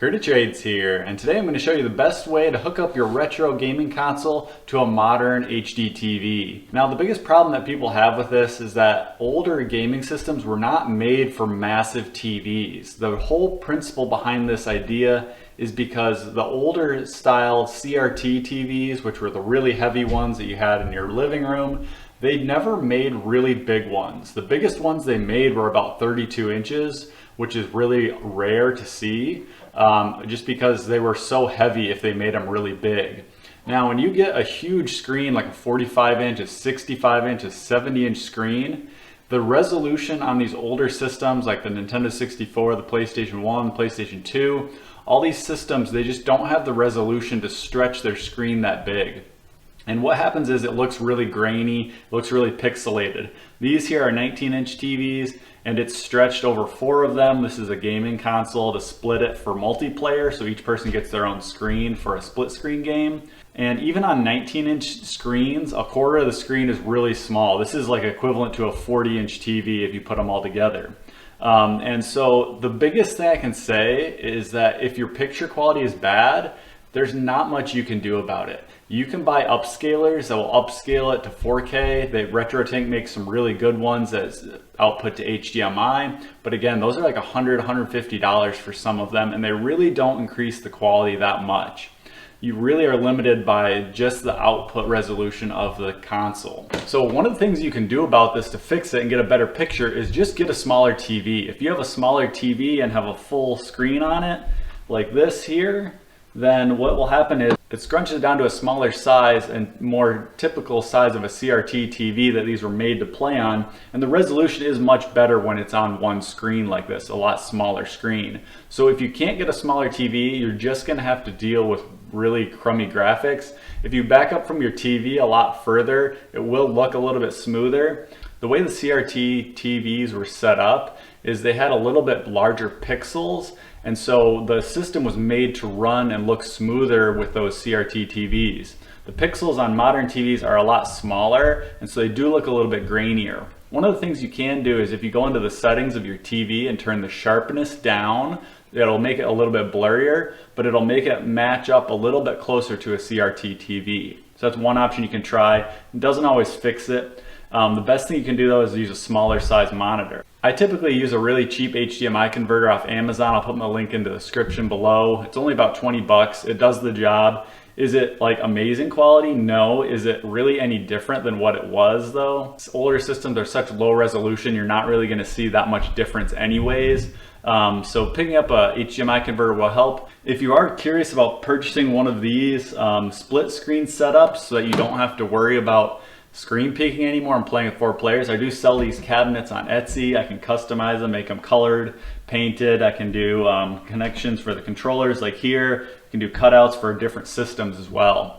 hdtv here, and today I'm going to show you the best way to hook up your retro gaming console to a modern HD TV. Now, the biggest problem that people have with this is that older gaming systems were not made for massive TVs. The whole principle behind this idea is because the older style CRT TVs, which were the really heavy ones that you had in your living room, they never made really big ones. The biggest ones they made were about 32 inches, which is really rare to see, just because they were so heavy if they made them really big. Now, when you get a huge screen like a 45 inch, a 65 inch, a 70-inch screen, the resolution on these older systems like the Nintendo 64, the PlayStation 1, the PlayStation 2, all these systems, they just don't have the resolution to stretch their screen that big. And what happens is it looks really grainy, it looks really pixelated. These here are 19-inch TVs, and it's stretched over 4 of them. This is a gaming console to split it for multiplayer, so each person gets their own screen for a split screen game. And even on 19-inch screens, a quarter of the screen is really small. This is like equivalent to a 40-inch TV if you put them all together. And so the biggest thing I can say is that if your picture quality is bad, there's not much you can do about it. You can buy upscalers that will upscale it to 4K. RetroTink makes some really good ones that's output to HDMI. But again, those are like $100, $150 for some of them, and they really don't increase the quality that much. You really are limited by just the output resolution of the console. So one of the things you can do about this to fix it and get a better picture is just get a smaller TV. If you have a smaller TV and have a full screen on it, like this here, then what will happen is it scrunches it down to a smaller size and more typical size of a CRT TV that these were made to play on, and the resolution is much better when it's on one screen like this, a lot smaller screen. So if you can't get a smaller TV, you're just going to have to deal with really crummy graphics. If you back up from your TV a lot further, it will look a little bit smoother. The way the CRT TVs were set up is they had a little bit larger pixels, and so the system was made to run and look smoother with those CRT TVs. The pixels on modern TVs are a lot smaller, and so they do look a little bit grainier. One of the things you can do is if you go into the settings of your TV and turn the sharpness down, it'll make it a little bit blurrier, but it'll make it match up a little bit closer to a CRT TV. So that's one option you can try. It doesn't always fix it. The best thing you can do though is use a smaller size monitor. I typically use a really cheap HDMI converter off Amazon. I'll put my link in the description below. It's only about 20 bucks. It does the job. Is it like amazing quality? No. Is it really any different than what it was though? Older systems are such low resolution, you're not really gonna see that much difference anyways. So picking up a HDMI converter will help. If you are curious about purchasing one of these split screen setups so that you don't have to worry about screen peaking anymore and playing with 4 players, I do sell these cabinets on Etsy. I can customize them, make them colored, painted. I can do connections for the controllers like here. I can do cutouts for different systems as well.